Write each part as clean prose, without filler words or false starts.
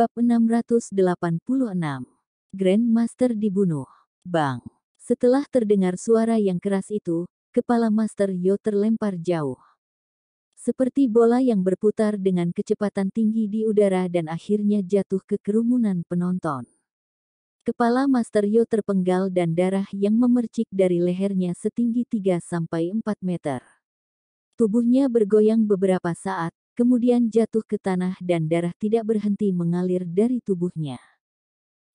Bab 686. Grandmaster dibunuh. Bang! Setelah terdengar suara yang keras itu, kepala Master Yo terlempar jauh. Seperti bola yang berputar dengan kecepatan tinggi di udara dan akhirnya jatuh ke kerumunan penonton. Kepala Master Yo terpenggal dan darah yang memercik dari lehernya setinggi 3-4 meter. Tubuhnya bergoyang beberapa saat, kemudian jatuh ke tanah dan darah tidak berhenti mengalir dari tubuhnya.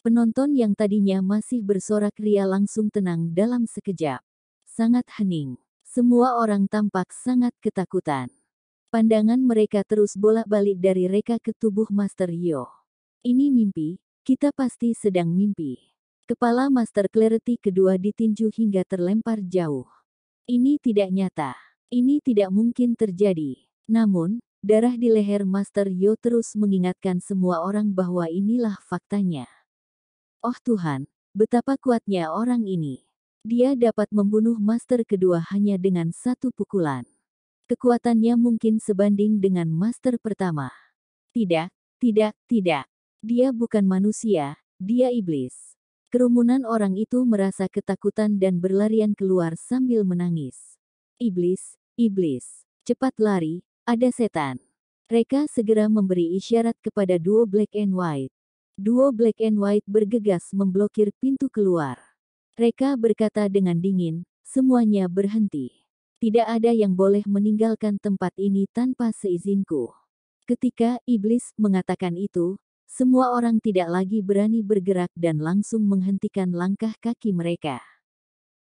Penonton yang tadinya masih bersorak ria langsung tenang dalam sekejap. Sangat hening. Semua orang tampak sangat ketakutan. Pandangan mereka terus bolak-balik dari reka ke tubuh Master Yo. Ini mimpi, kita pasti sedang mimpi. Kepala Master Clarity kedua ditinju hingga terlempar jauh. Ini tidak nyata. Ini tidak mungkin terjadi. Namun, darah di leher Master Yo terus mengingatkan semua orang bahwa inilah faktanya. Oh Tuhan, betapa kuatnya orang ini. Dia dapat membunuh Master kedua hanya dengan satu pukulan. Kekuatannya mungkin sebanding dengan Master pertama. Tidak, tidak, tidak. Dia bukan manusia, dia iblis. Kerumunan orang itu merasa ketakutan dan berlarian keluar sambil menangis. Iblis, iblis, cepat lari, ada setan. Mereka segera memberi isyarat kepada duo Black and White. Duo Black and White bergegas memblokir pintu keluar. Mereka berkata dengan dingin, semuanya berhenti. Tidak ada yang boleh meninggalkan tempat ini tanpa seizinku. Ketika iblis mengatakan itu, semua orang tidak lagi berani bergerak dan langsung menghentikan langkah kaki mereka.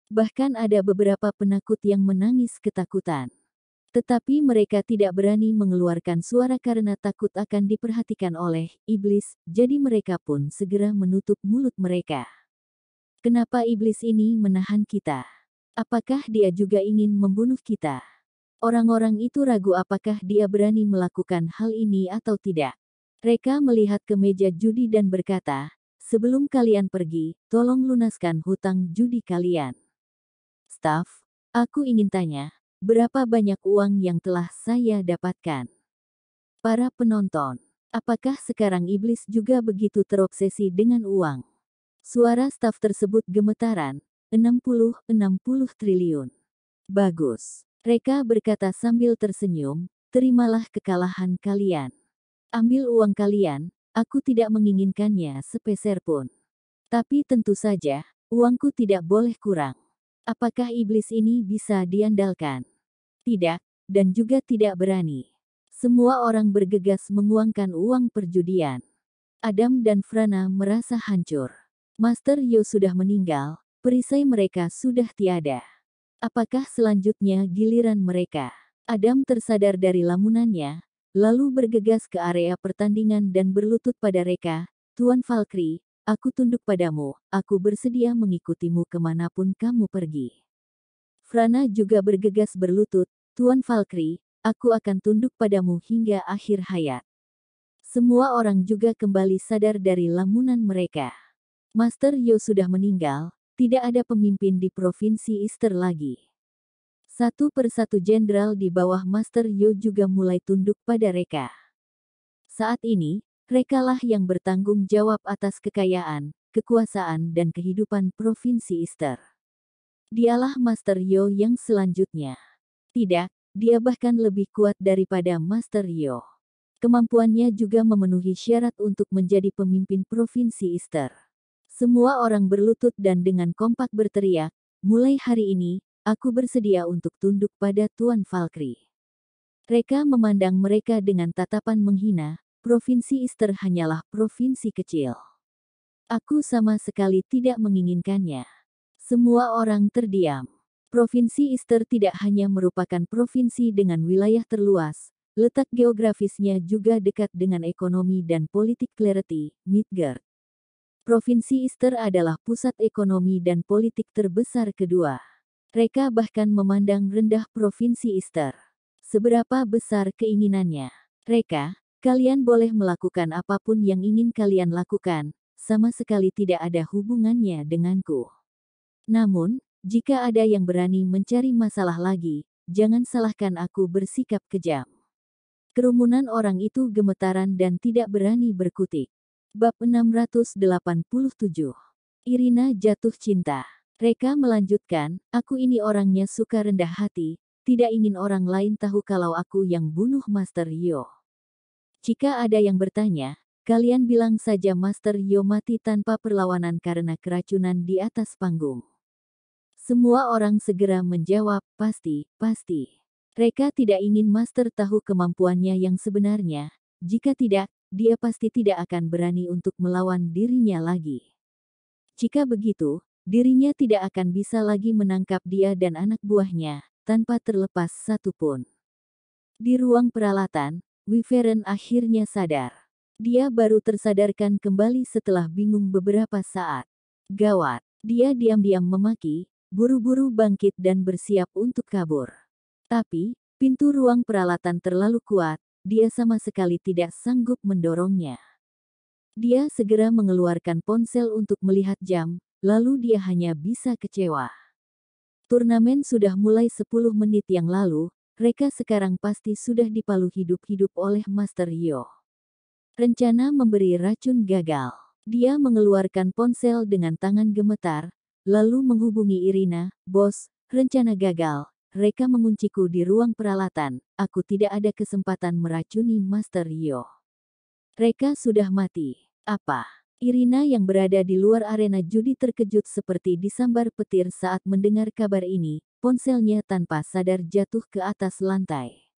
Bahkan ada beberapa penakut yang menangis ketakutan. Tetapi mereka tidak berani mengeluarkan suara karena takut akan diperhatikan oleh iblis, jadi mereka pun segera menutup mulut mereka. Kenapa iblis ini menahan kita? Apakah dia juga ingin membunuh kita? Orang-orang itu ragu apakah dia berani melakukan hal ini atau tidak. Mereka melihat ke meja judi dan berkata, sebelum kalian pergi, tolong lunaskan hutang judi kalian. Staff, aku ingin tanya, berapa banyak uang yang telah saya dapatkan? Para penonton, apakah sekarang iblis juga begitu terobsesi dengan uang? Suara staf tersebut gemetaran, 60 triliun. Bagus. Mereka berkata sambil tersenyum, terimalah kekalahan kalian. Ambil uang kalian, aku tidak menginginkannya sepeser pun. Tapi tentu saja, uangku tidak boleh kurang. Apakah iblis ini bisa diandalkan? Tidak, dan juga tidak berani. Semua orang bergegas menguangkan uang perjudian. Adam dan Frana merasa hancur. Master Yo sudah meninggal, perisai mereka sudah tiada. Apakah selanjutnya giliran mereka? Adam tersadar dari lamunannya, lalu bergegas ke area pertandingan dan berlutut pada Reka, Tuan Valkyrie, aku tunduk padamu, aku bersedia mengikutimu kemanapun kamu pergi. Frana juga bergegas berlutut, Tuan Valkyrie, aku akan tunduk padamu hingga akhir hayat. Semua orang juga kembali sadar dari lamunan mereka. Master Yo sudah meninggal, tidak ada pemimpin di Provinsi Easter lagi. Satu persatu jenderal di bawah Master Yo juga mulai tunduk pada Reka. Saat ini, Rekalah yang bertanggung jawab atas kekayaan, kekuasaan dan kehidupan Provinsi Easter. Dialah Master Yo yang selanjutnya. Tidak, dia bahkan lebih kuat daripada Master Yo. Kemampuannya juga memenuhi syarat untuk menjadi pemimpin Provinsi Easter. Semua orang berlutut dan dengan kompak berteriak, mulai hari ini, aku bersedia untuk tunduk pada Tuan Valkyrie. Reka memandang mereka dengan tatapan menghina, Provinsi Easter hanyalah provinsi kecil. Aku sama sekali tidak menginginkannya. Semua orang terdiam. Provinsi Easter tidak hanya merupakan provinsi dengan wilayah terluas, letak geografisnya juga dekat dengan ekonomi dan politik Clarity, Midgard. Provinsi Easter adalah pusat ekonomi dan politik terbesar kedua. Mereka bahkan memandang rendah Provinsi Easter. Seberapa besar keinginannya? Mereka, kalian boleh melakukan apapun yang ingin kalian lakukan, sama sekali tidak ada hubungannya denganku. Namun, jika ada yang berani mencari masalah lagi, jangan salahkan aku bersikap kejam. Kerumunan orang itu gemetaran dan tidak berani berkutik. Bab 687. Irina jatuh cinta. Reka melanjutkan, aku ini orangnya suka rendah hati, tidak ingin orang lain tahu kalau aku yang bunuh Master Yo. Jika ada yang bertanya, kalian bilang saja Master Yo mati tanpa perlawanan karena keracunan di atas panggung. Semua orang segera menjawab, pasti, pasti. Reka tidak ingin Master tahu kemampuannya yang sebenarnya, jika tidak, dia pasti tidak akan berani untuk melawan dirinya lagi. Jika begitu, dirinya tidak akan bisa lagi menangkap dia dan anak buahnya, tanpa terlepas satupun. Di ruang peralatan, Wyvern akhirnya sadar. Dia baru tersadarkan kembali setelah bingung beberapa saat. Gawat, dia diam-diam memaki, buru-buru bangkit dan bersiap untuk kabur. Tapi, pintu ruang peralatan terlalu kuat, dia sama sekali tidak sanggup mendorongnya. Dia segera mengeluarkan ponsel untuk melihat jam, lalu dia hanya bisa kecewa. Turnamen sudah mulai 10 menit yang lalu, Reka sekarang pasti sudah dipalu hidup-hidup oleh Master Yo. Rencana memberi racun gagal. Dia mengeluarkan ponsel dengan tangan gemetar, lalu menghubungi Irina, bos, rencana gagal. Reka mengunciku di ruang peralatan, aku tidak ada kesempatan meracuni Master Yo. Reka sudah mati. Apa? Irina yang berada di luar arena judi terkejut seperti disambar petir saat mendengar kabar ini, ponselnya tanpa sadar jatuh ke atas lantai.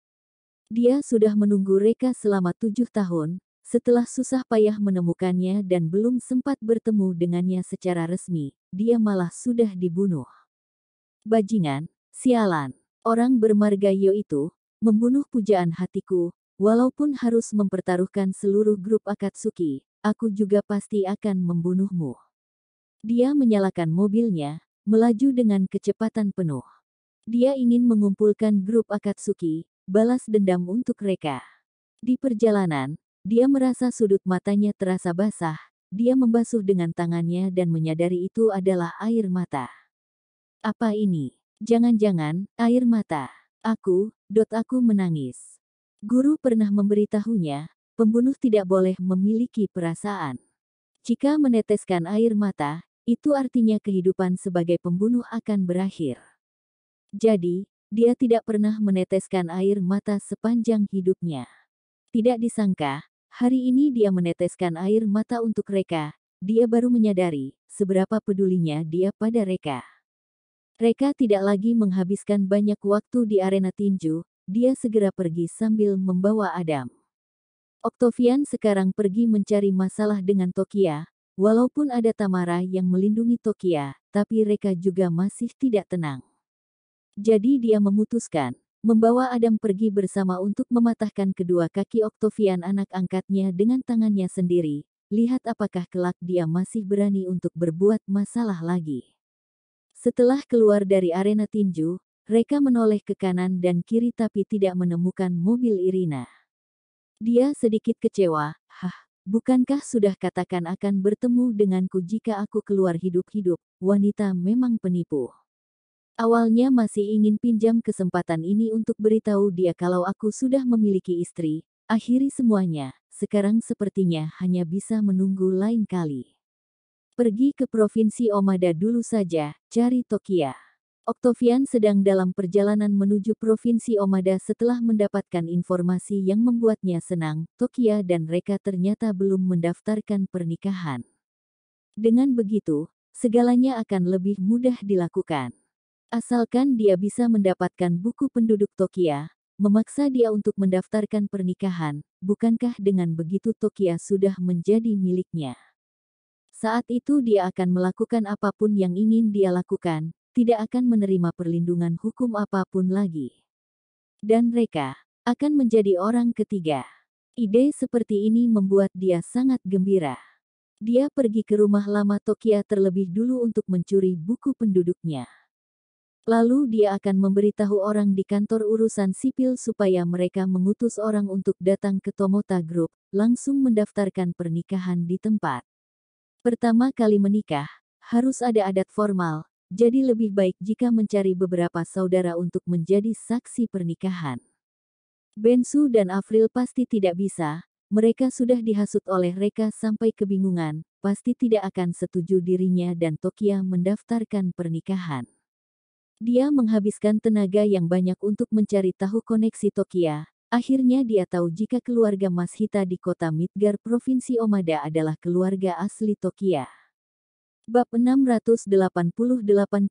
Dia sudah menunggu Reka selama 7 tahun, setelah susah payah menemukannya dan belum sempat bertemu dengannya secara resmi, dia malah sudah dibunuh. Bajingan, sialan, orang bermarga Yo itu, membunuh pujaan hatiku, walaupun harus mempertaruhkan seluruh grup Akatsuki, aku juga pasti akan membunuhmu. Dia menyalakan mobilnya, melaju dengan kecepatan penuh. Dia ingin mengumpulkan grup Akatsuki, balas dendam untuk Reka. Di perjalanan, dia merasa sudut matanya terasa basah, dia membasuh dengan tangannya dan menyadari itu adalah air mata. Apa ini? Jangan-jangan, air mata. Aku menangis. Guru pernah memberitahunya, pembunuh tidak boleh memiliki perasaan. Jika meneteskan air mata, itu artinya kehidupan sebagai pembunuh akan berakhir. Jadi, dia tidak pernah meneteskan air mata sepanjang hidupnya. Tidak disangka, hari ini dia meneteskan air mata untuk Reka. Dia baru menyadari seberapa pedulinya dia pada Reka. Reka tidak lagi menghabiskan banyak waktu di arena tinju, dia segera pergi sambil membawa Adam. Octavian sekarang pergi mencari masalah dengan Tokia, walaupun ada Tamara yang melindungi Tokia, tapi Reka juga masih tidak tenang. Jadi dia memutuskan, membawa Adam pergi bersama untuk mematahkan kedua kaki Octavian anak angkatnya dengan tangannya sendiri, lihat apakah kelak dia masih berani untuk berbuat masalah lagi. Setelah keluar dari arena tinju, Reka menoleh ke kanan dan kiri tapi tidak menemukan mobil Irina. Dia sedikit kecewa, bukankah sudah katakan akan bertemu denganku jika aku keluar hidup-hidup, wanita memang penipu. Awalnya masih ingin pinjam kesempatan ini untuk beritahu dia kalau aku sudah memiliki istri, akhiri semuanya, sekarang sepertinya hanya bisa menunggu lain kali. Pergi ke Provinsi Omada dulu saja, cari Tokia. Octavian sedang dalam perjalanan menuju Provinsi Omada setelah mendapatkan informasi yang membuatnya senang, Tokia dan Reka ternyata belum mendaftarkan pernikahan. Dengan begitu, segalanya akan lebih mudah dilakukan. Asalkan dia bisa mendapatkan buku penduduk Tokia, memaksa dia untuk mendaftarkan pernikahan, bukankah dengan begitu Tokia sudah menjadi miliknya? Saat itu dia akan melakukan apapun yang ingin dia lakukan, tidak akan menerima perlindungan hukum apapun lagi. Dan Reka akan menjadi orang ketiga. Ide seperti ini membuat dia sangat gembira. Dia pergi ke rumah lama Tokia terlebih dulu untuk mencuri buku penduduknya. Lalu dia akan memberitahu orang di kantor urusan sipil supaya mereka mengutus orang untuk datang ke Tomota Group, langsung mendaftarkan pernikahan di tempat. Pertama kali menikah, harus ada adat formal, jadi lebih baik jika mencari beberapa saudara untuk menjadi saksi pernikahan. Bensu dan Afril pasti tidak bisa, mereka sudah dihasut oleh Reka sampai kebingungan, pasti tidak akan setuju dirinya dan Tokia mendaftarkan pernikahan. Dia menghabiskan tenaga yang banyak untuk mencari tahu koneksi Tokia. Akhirnya dia tahu jika keluarga Mashita di kota Midgar Provinsi Omada adalah keluarga asli Tokia. Bab 688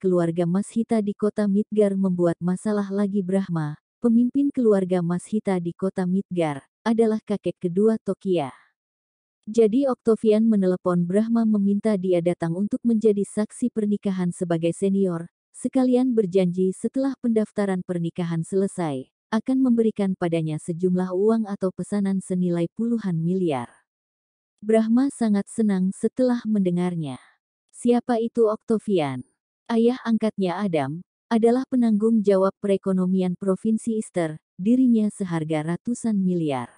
Keluarga Mashita di kota Midgar membuat masalah lagi. Brahma, pemimpin keluarga Mashita di kota Midgar, adalah kakek kedua Tokia. Jadi Octavian menelepon Brahma meminta dia datang untuk menjadi saksi pernikahan sebagai senior, sekalian berjanji setelah pendaftaran pernikahan selesai, akan memberikan padanya sejumlah uang atau pesanan senilai puluhan miliar. Brahma sangat senang setelah mendengarnya. Siapa itu Octavian? Ayah angkatnya Adam, adalah penanggung jawab perekonomian Provinsi Easter, dirinya seharga ratusan miliar.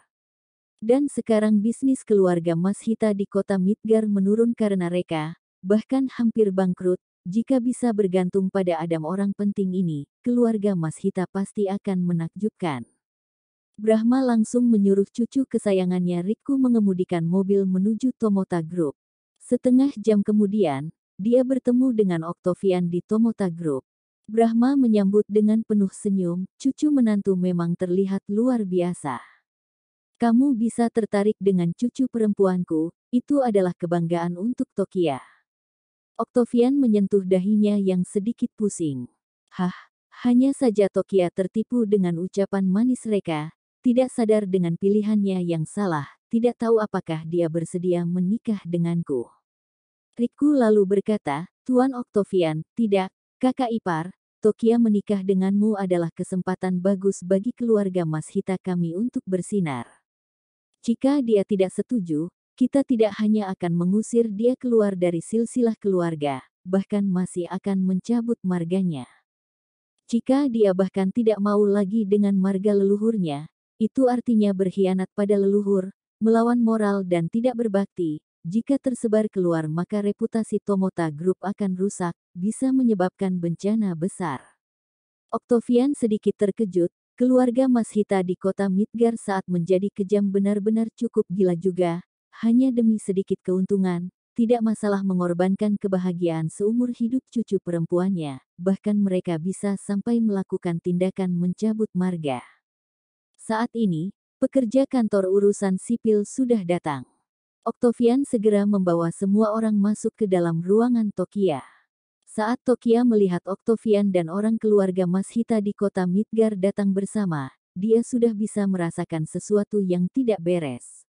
Dan sekarang bisnis keluarga Mashita di kota Midgar menurun karena Reka, bahkan hampir bangkrut. Jika bisa bergantung pada Adam orang penting ini, keluarga Mashita pasti akan menakjubkan. Brahma langsung menyuruh cucu kesayangannya Riku mengemudikan mobil menuju Tomota Group. Setengah jam kemudian, dia bertemu dengan Octavian di Tomota Group. Brahma menyambut dengan penuh senyum, cucu menantu memang terlihat luar biasa. Kamu bisa tertarik dengan cucu perempuanku, itu adalah kebanggaan untuk Tokia. Octavian menyentuh dahinya yang sedikit pusing. Hah, hanya saja Tokia tertipu dengan ucapan manis Reka, tidak sadar dengan pilihannya yang salah, tidak tahu apakah dia bersedia menikah denganku. Riku lalu berkata, Tuan Octavian, tidak, kakak ipar, Tokia menikah denganmu adalah kesempatan bagus bagi keluarga Mashita kami untuk bersinar. Jika dia tidak setuju, kita tidak hanya akan mengusir dia keluar dari silsilah keluarga, bahkan masih akan mencabut marganya. Jika dia bahkan tidak mau lagi dengan marga leluhurnya, itu artinya berkhianat pada leluhur, melawan moral dan tidak berbakti. Jika tersebar keluar maka reputasi Tomota Group akan rusak, bisa menyebabkan bencana besar. Octavian sedikit terkejut. Keluarga Mashita di kota Midgar saat menjadi kejam benar-benar cukup gila juga. Hanya demi sedikit keuntungan, tidak masalah mengorbankan kebahagiaan seumur hidup cucu perempuannya, bahkan mereka bisa sampai melakukan tindakan mencabut marga. Saat ini, pekerja kantor urusan sipil sudah datang. Octavian segera membawa semua orang masuk ke dalam ruangan Tokia. Saat Tokia melihat Octavian dan orang keluarga Mashita di kota Midgar datang bersama, dia sudah bisa merasakan sesuatu yang tidak beres.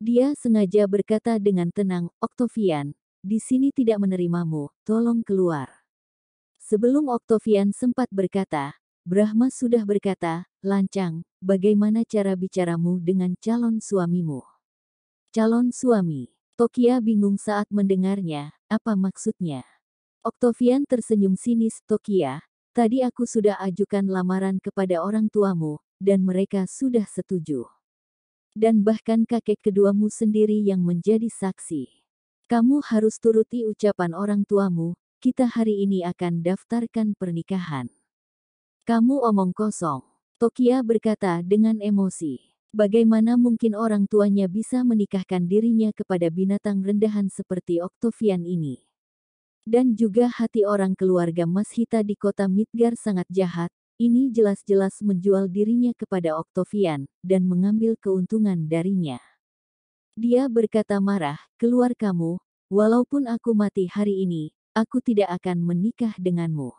Dia sengaja berkata dengan tenang, Octavian, di sini tidak menerimamu, tolong keluar. Sebelum Octavian sempat berkata, Brahma sudah berkata, lancang, bagaimana cara bicaramu dengan calon suamimu? Calon suami. Tokia bingung saat mendengarnya, apa maksudnya? Octavian tersenyum sinis, Tokia, tadi aku sudah ajukan lamaran kepada orang tuamu, dan mereka sudah setuju. Dan bahkan kakek keduamu sendiri yang menjadi saksi. Kamu harus turuti ucapan orang tuamu, kita hari ini akan daftarkan pernikahan. Kamu omong kosong. Tokia berkata dengan emosi. Bagaimana mungkin orang tuanya bisa menikahkan dirinya kepada binatang rendahan seperti Octavian ini? Dan juga hati orang keluarga Mashita di kota Midgar sangat jahat. Ini jelas-jelas menjual dirinya kepada Octavian, dan mengambil keuntungan darinya. Dia berkata marah, keluar kamu, walaupun aku mati hari ini, aku tidak akan menikah denganmu.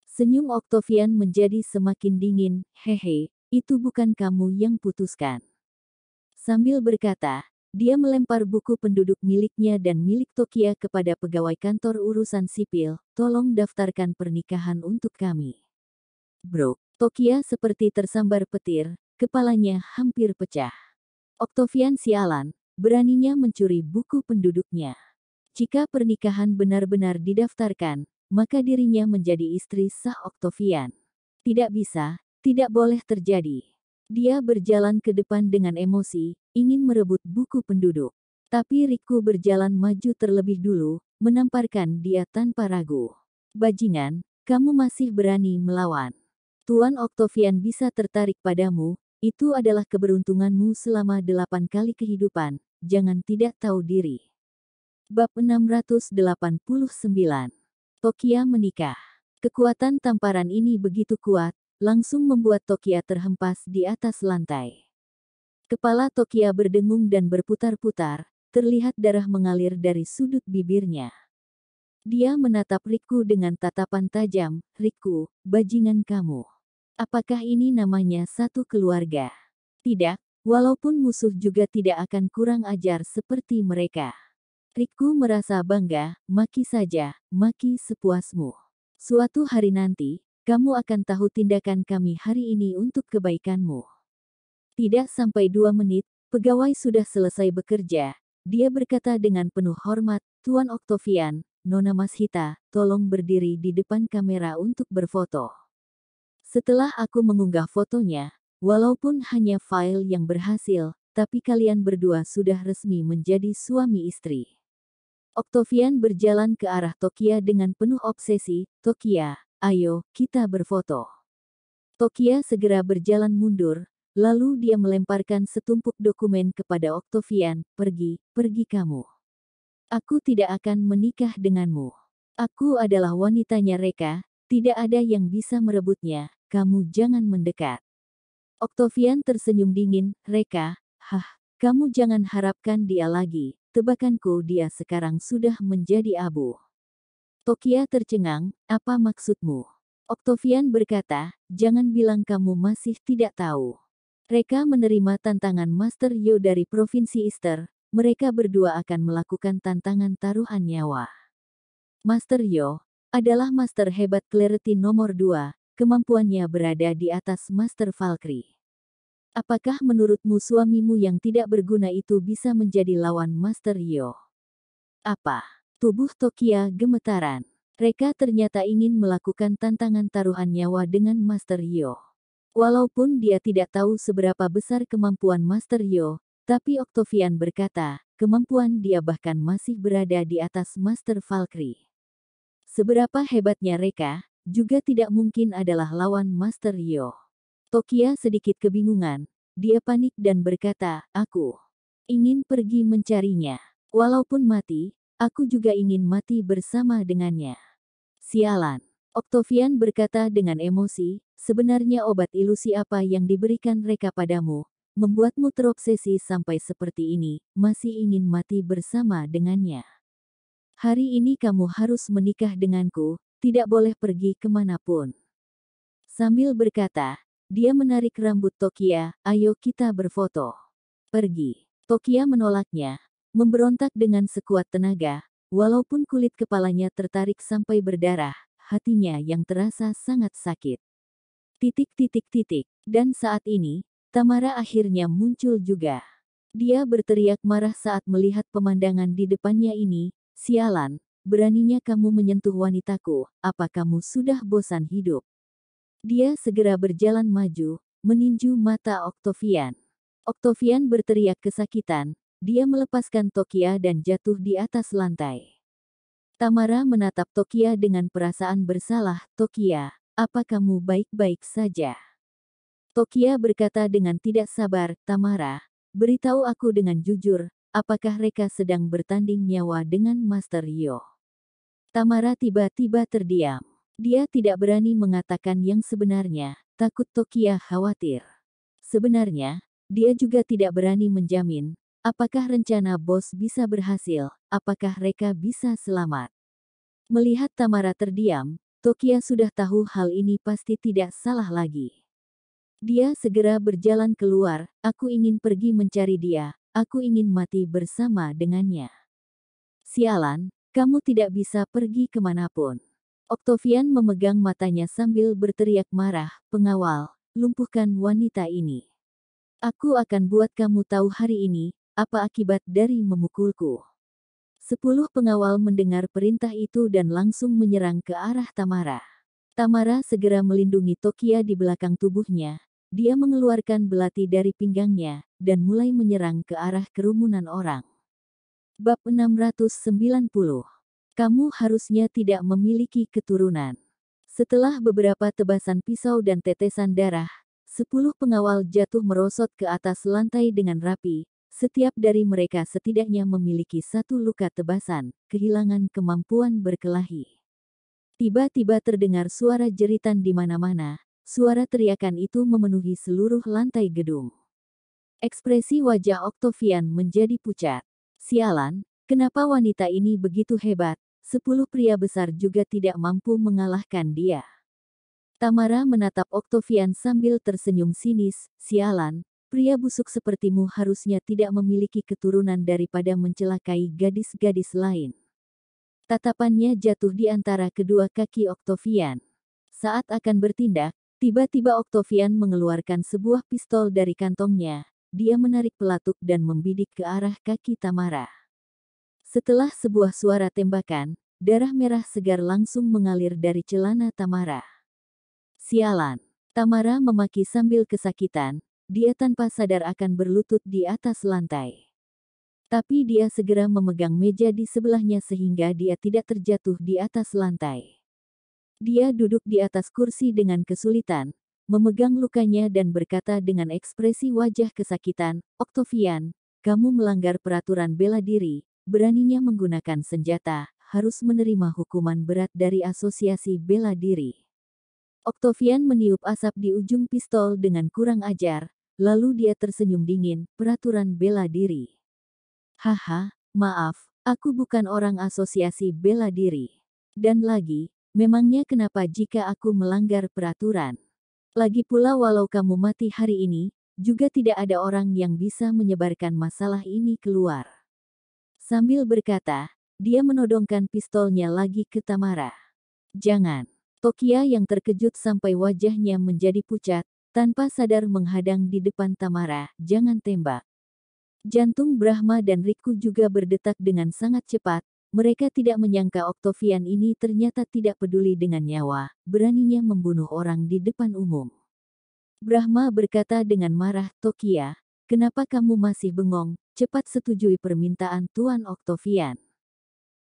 Senyum Octavian menjadi semakin dingin, hehe, itu bukan kamu yang putuskan. Sambil berkata, dia melempar buku penduduk miliknya dan milik Tokia kepada pegawai kantor urusan sipil, tolong daftarkan pernikahan untuk kami. Bro, Tokia seperti tersambar petir, kepalanya hampir pecah. Octavian sialan, beraninya mencuri buku penduduknya. Jika pernikahan benar-benar didaftarkan, maka dirinya menjadi istri sah Octavian. Tidak bisa, tidak boleh terjadi. Dia berjalan ke depan dengan emosi, ingin merebut buku penduduk. Tapi Riku berjalan maju terlebih dulu, menamparkan dia tanpa ragu. Bajingan, kamu masih berani melawan. Tuan Octavian bisa tertarik padamu, Itu adalah keberuntunganmu selama 8 kali kehidupan, jangan tidak tahu diri. Bab 689. Tokia menikah. Kekuatan tamparan ini begitu kuat, langsung membuat Tokia terhempas di atas lantai. Kepala Tokia berdengung dan berputar-putar, terlihat darah mengalir dari sudut bibirnya. Dia menatap Riku dengan tatapan tajam. Riku, bajingan kamu. Apakah ini namanya satu keluarga? Tidak, walaupun musuh juga tidak akan kurang ajar seperti mereka. Riku merasa bangga. Maki saja, maki sepuasmu. Suatu hari nanti, kamu akan tahu tindakan kami hari ini untuk kebaikanmu. Tidak sampai 2 menit, pegawai sudah selesai bekerja. Dia berkata dengan penuh hormat, Tuan Octavian, Nona Mashita, tolong berdiri di depan kamera untuk berfoto. Setelah aku mengunggah fotonya, walaupun hanya file yang berhasil, tapi kalian berdua sudah resmi menjadi suami istri. Octavian berjalan ke arah Tokia dengan penuh obsesi. Tokia, ayo, kita berfoto. Tokia segera berjalan mundur, lalu dia melemparkan setumpuk dokumen kepada Octavian. Pergi kamu. Aku tidak akan menikah denganmu. Aku adalah wanitanya Reka, tidak ada yang bisa merebutnya, kamu jangan mendekat. Octavian tersenyum dingin. Reka, kamu jangan harapkan dia lagi, tebakanku dia sekarang sudah menjadi abu. Tokia tercengang, apa maksudmu? Octavian berkata, jangan bilang kamu masih tidak tahu. Reka menerima tantangan Master Yo dari Provinsi Easter. Mereka berdua akan melakukan tantangan taruhan nyawa. Master Yo adalah master hebat Clarity nomor 2, kemampuannya berada di atas Master Valkyrie. Apakah menurutmu suamimu yang tidak berguna itu bisa menjadi lawan Master Yo? Apa? Tubuh Tokia gemetaran. Reka ternyata ingin melakukan tantangan taruhan nyawa dengan Master Yo. Walaupun dia tidak tahu seberapa besar kemampuan Master Yo, tapi Octavian berkata, kemampuan dia bahkan masih berada di atas Master Valkyrie. Seberapa hebatnya Reka, juga tidak mungkin adalah lawan Master Yo. Tokia sedikit kebingungan, dia panik dan berkata, aku ingin pergi mencarinya. Walaupun mati, aku juga ingin mati bersama dengannya. Sialan. Octavian berkata dengan emosi, sebenarnya obat ilusi apa yang diberikan Reka padamu, membuatmu terobsesi sampai seperti ini, masih ingin mati bersama dengannya. Hari ini kamu harus menikah denganku, tidak boleh pergi kemanapun. Sambil berkata, dia menarik rambut Tokia, ayo kita berfoto. Pergi. Tokia menolaknya, memberontak dengan sekuat tenaga, walaupun kulit kepalanya tertarik sampai berdarah, hatinya yang terasa sangat sakit. Dan saat ini, Tamara akhirnya muncul juga. Dia berteriak marah saat melihat pemandangan di depannya ini. Sialan, beraninya kamu menyentuh wanitaku, apa kamu sudah bosan hidup? Dia segera berjalan maju, meninju mata Octavian. Octavian berteriak kesakitan, dia melepaskan Tokia dan jatuh di atas lantai. Tamara menatap Tokia dengan perasaan bersalah. Tokia, apa kamu baik-baik saja? Tokia berkata dengan tidak sabar, Tamara, beritahu aku dengan jujur, apakah Reka sedang bertanding nyawa dengan Master Yo? Tamara tiba-tiba terdiam. Dia tidak berani mengatakan yang sebenarnya, takut Tokia khawatir. Sebenarnya, dia juga tidak berani menjamin, apakah rencana bos bisa berhasil, apakah Reka bisa selamat. Melihat Tamara terdiam, Tokia sudah tahu hal ini pasti tidak salah lagi. Dia segera berjalan keluar, aku ingin pergi mencari dia, aku ingin mati bersama dengannya. Sialan, kamu tidak bisa pergi kemanapun. Octavian memegang matanya sambil berteriak marah, pengawal, lumpuhkan wanita ini. Aku akan buat kamu tahu hari ini, apa akibat dari memukulku. 10 pengawal mendengar perintah itu dan langsung menyerang ke arah Tamara. Tamara segera melindungi Tokia di belakang tubuhnya. Dia mengeluarkan belati dari pinggangnya, dan mulai menyerang ke arah kerumunan orang. Bab 690. Kamu harusnya tidak memiliki keturunan. Setelah beberapa tebasan pisau dan tetesan darah, 10 pengawal jatuh merosot ke atas lantai dengan rapi. Setiap dari mereka setidaknya memiliki 1 luka tebasan, kehilangan kemampuan berkelahi. Tiba-tiba terdengar suara jeritan di mana-mana. Suara teriakan itu memenuhi seluruh lantai gedung. Ekspresi wajah Octavian menjadi pucat. Sialan, kenapa wanita ini begitu hebat? 10 pria besar juga tidak mampu mengalahkan dia. Tamara menatap Octavian sambil tersenyum sinis. Sialan, pria busuk sepertimu harusnya tidak memiliki keturunan daripada mencelakai gadis-gadis lain. Tatapannya jatuh di antara kedua kaki Octavian. Saat akan bertindak, tiba-tiba Octavian mengeluarkan sebuah pistol dari kantongnya. Dia menarik pelatuk dan membidik ke arah kaki Tamara. Setelah sebuah suara tembakan, darah merah segar langsung mengalir dari celana Tamara. Sialan, Tamara memaki sambil kesakitan. Dia tanpa sadar akan berlutut di atas lantai. Tapi dia segera memegang meja di sebelahnya sehingga dia tidak terjatuh di atas lantai. Dia duduk di atas kursi dengan kesulitan, memegang lukanya dan berkata dengan ekspresi wajah kesakitan, "Octavian, kamu melanggar peraturan bela diri, beraninya menggunakan senjata, harus menerima hukuman berat dari asosiasi bela diri." Octavian meniup asap di ujung pistol dengan kurang ajar, lalu dia tersenyum dingin, "Peraturan bela diri. Haha, maaf, aku bukan orang asosiasi bela diri. Dan lagi, memangnya kenapa jika aku melanggar peraturan? Lagi pula walau kamu mati hari ini, juga tidak ada orang yang bisa menyebarkan masalah ini keluar." Sambil berkata, dia menodongkan pistolnya lagi ke Tamara. "Jangan." Tokia yang terkejut sampai wajahnya menjadi pucat, tanpa sadar menghadang di depan Tamara, "Jangan tembak." Jantung Brahma dan Riku juga berdetak dengan sangat cepat. Mereka tidak menyangka Octavian ini ternyata tidak peduli dengan nyawa, beraninya membunuh orang di depan umum. Brahma berkata dengan marah, "Tokia, kenapa kamu masih bengong? Cepat setujui permintaan Tuan Octavian.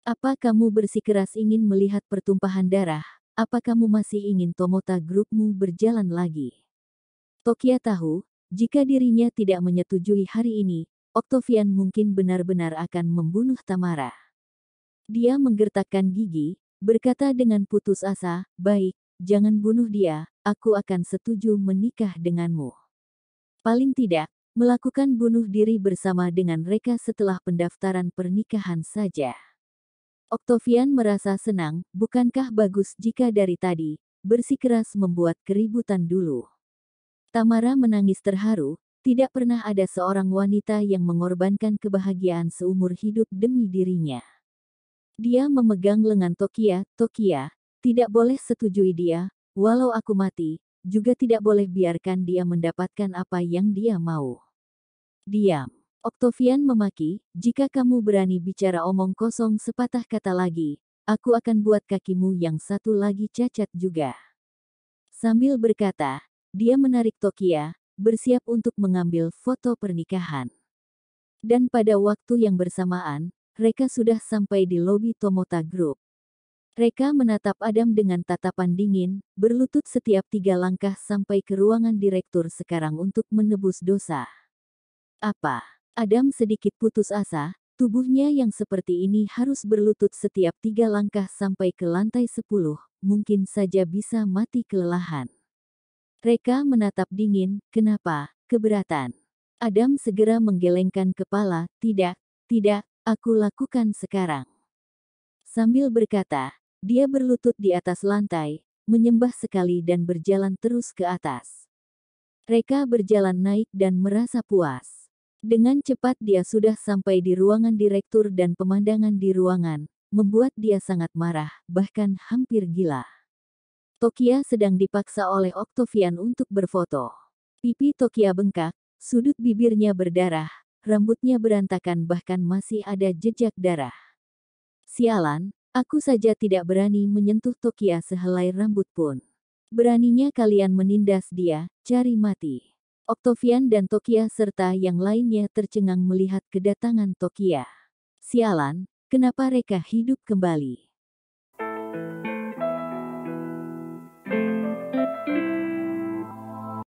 Apa kamu bersikeras ingin melihat pertumpahan darah? Apa kamu masih ingin Tomota Groupmu berjalan lagi?" Tokia tahu, jika dirinya tidak menyetujui hari ini, Octavian mungkin benar-benar akan membunuh Tamara. Dia menggertakkan gigi, berkata dengan putus asa, "Baik, jangan bunuh dia, aku akan setuju menikah denganmu. Paling tidak, melakukan bunuh diri bersama dengan Reka setelah pendaftaran pernikahan saja." Octavian merasa senang, bukankah bagus jika dari tadi, bersikeras membuat keributan dulu. Tamara menangis terharu, tidak pernah ada seorang wanita yang mengorbankan kebahagiaan seumur hidup demi dirinya. Dia memegang lengan Tokia, "Tokia, tidak boleh setujui dia, walau aku mati, juga tidak boleh biarkan dia mendapatkan apa yang dia mau." "Diam." Octavian memaki, "Jika kamu berani bicara omong kosong sepatah kata lagi, aku akan buat kakimu yang satu lagi cacat juga." Sambil berkata, dia menarik Tokia, bersiap untuk mengambil foto pernikahan. Dan pada waktu yang bersamaan, Reka sudah sampai di lobi Tomota Group. Reka menatap Adam dengan tatapan dingin, berlutut setiap 3 langkah sampai ke ruangan direktur sekarang untuk menebus dosa. "Apa?" Adam sedikit putus asa, tubuhnya yang seperti ini harus berlutut setiap 3 langkah sampai ke lantai 10, mungkin saja bisa mati kelelahan. Reka menatap dingin, "Kenapa? Keberatan?" Adam segera menggelengkan kepala, "Tidak, tidak, aku lakukan sekarang." Sambil berkata, dia berlutut di atas lantai, menyembah sekali dan berjalan terus ke atas. Reka berjalan naik dan merasa puas. Dengan cepat dia sudah sampai di ruangan direktur dan pemandangan di ruangan, membuat dia sangat marah, bahkan hampir gila. Tokia sedang dipaksa oleh Octavian untuk berfoto. Pipi Tokia bengkak, sudut bibirnya berdarah, rambutnya berantakan bahkan masih ada jejak darah. "Sialan, aku saja tidak berani menyentuh Tokia sehelai rambut pun. Beraninya kalian menindas dia, cari mati." Octavian dan Tokia serta yang lainnya tercengang melihat kedatangan Tokia. "Sialan, kenapa Reka hidup kembali?"